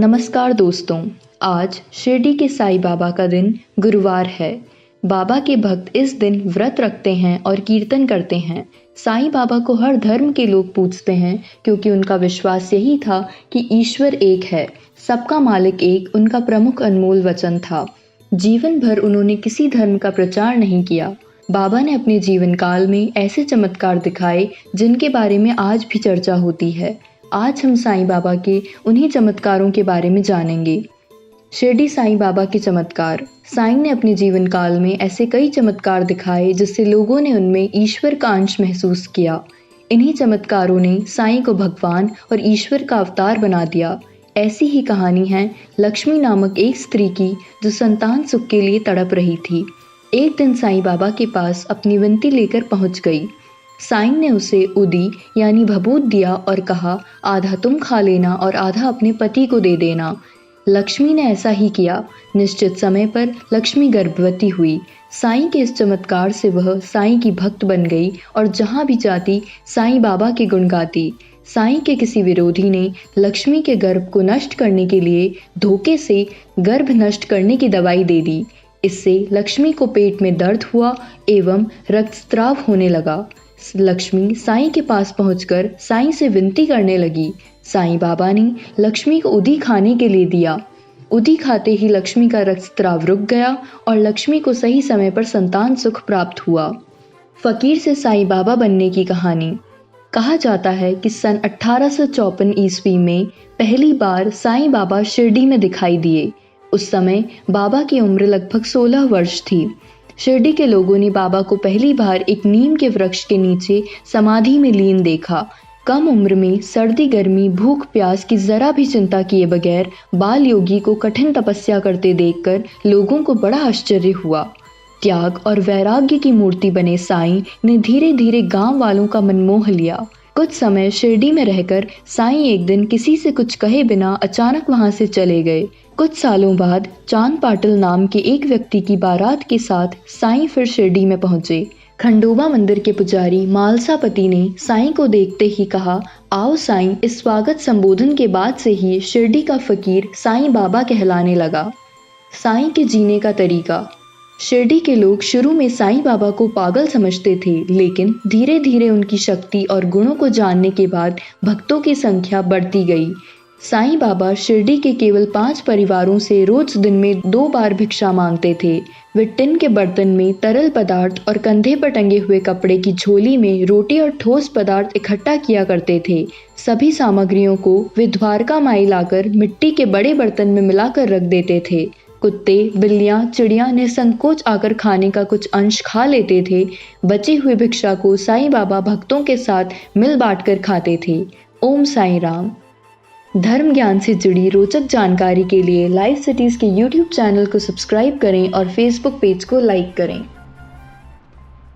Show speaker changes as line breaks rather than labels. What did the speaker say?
नमस्कार दोस्तों। आज शिरडी के साईं बाबा का दिन गुरुवार है। बाबा के भक्त इस दिन व्रत रखते हैं और कीर्तन करते हैं। साईं बाबा को हर धर्म के लोग पूजते हैं क्योंकि उनका विश्वास यही था कि ईश्वर एक है, सबका मालिक एक उनका प्रमुख अनमोल वचन था। जीवन भर उन्होंने किसी धर्म का प्रचार नहीं किया। बाबा ने अपने जीवन काल में ऐसे चमत्कार दिखाए जिनके बारे में आज भी चर्चा होती है। आज हम साईं बाबा के उन्हीं चमत्कारों के बारे में जानेंगे। शिरडी साईं बाबा के चमत्कार। साईं ने अपने जीवन काल में ऐसे कई चमत्कार दिखाए जिससे लोगों ने उनमें ईश्वर का अंश महसूस किया। इन्हीं चमत्कारों ने साईं को भगवान और ईश्वर का अवतार बना दिया। ऐसी ही कहानी है लक्ष्मी नामक एक स्त्री की जो संतान सुख के लिए तड़प रही थी। एक दिन साईं बाबा के पास अपनी विनती लेकर पहुंच गई। साईं ने उसे उदी यानी भभूत दिया और कहा, आधा तुम खा लेना और आधा अपने पति को दे देना। लक्ष्मी ने ऐसा ही किया। निश्चित समय पर लक्ष्मी गर्भवती हुई। साईं के इस चमत्कार से वह साईं की भक्त बन गई और जहाँ भी जाती साईं बाबा के गुण गाती। साईं के किसी विरोधी ने लक्ष्मी के गर्भ को नष्ट करने के लिए धोखे से गर्भ नष्ट करने की दवाई दे दी। इससे लक्ष्मी को पेट में दर्द हुआ एवं रक्तस्राव होने लगा। लक्ष्मी साईं के पास पहुंचकर साईं से विनती करने लगी। साईं बाबा ने लक्ष्मी को उदी खाने के लिए दिया। उदी खाते ही लक्ष्मी का रक्तस्राव रुक गया और लक्ष्मी को सही समय पर संतान सुख प्राप्त हुआ। फकीर से साईं बाबा बनने की कहानी। कहा जाता है कि सन 1854 ईस्वी में पहली बार साईं बाबा शिरडी में दिखाई दिए। उस समय बाबा की उम्र लगभग 16 वर्ष थी। शिरडी के लोगों ने बाबा को पहली बार एक नीम के वृक्ष के नीचे समाधि में लीन देखा। कम उम्र में सर्दी गर्मी भूख प्यास की जरा भी चिंता किए बगैर बाल योगी को कठिन तपस्या करते देखकर लोगों को बड़ा आश्चर्य हुआ। त्याग और वैराग्य की मूर्ति बने साईं ने धीरे धीरे गांव वालों का मन मोह लिया। कुछ समय शिरडी में रहकर साईं एक दिन किसी से कुछ कहे बिना अचानक वहां से चले गए। कुछ सालों बाद चांद पाटिल नाम के एक व्यक्ति की बारात के साथ साईं फिर शिरडी में पहुंचे। खंडोबा मंदिर के पुजारी मालसापति ने साईं को देखते ही कहा, आओ साईं। इस स्वागत संबोधन के बाद से ही शिरडी का फकीर साईं बाबा कहलाने लगा। साईं के जीने का तरीका। शिरडी के लोग शुरू में साईं बाबा को पागल समझते थे, लेकिन धीरे धीरे उनकी शक्ति और गुणों को जानने के बाद भक्तों की संख्या बढ़ती गई। साईं बाबा शिरडी के केवल 5 परिवारों से रोज दिन में 2 बार भिक्षा मांगते थे। वे टिन के बर्तन में तरल पदार्थ और कंधे पर टंगे हुए कपड़े की झोली में रोटी और ठोस पदार्थ इकट्ठा किया करते थे। सभी सामग्रियों को वे द्वारका माई लाकर मिट्टी के बड़े बर्तन में मिलाकर रख देते थे। कुत्ते बिल्लियां चिड़िया निसंकोच आकर खाने का कुछ अंश खा लेते थे। बची हुई भिक्षा को साईं बाबा भक्तों के साथ मिल बांट कर खाते थे। ओम साईं राम। धर्म ज्ञान से जुड़ी रोचक जानकारी के लिए लाइव सिटीज के YouTube चैनल को सब्सक्राइब करें और Facebook पेज को लाइक करें।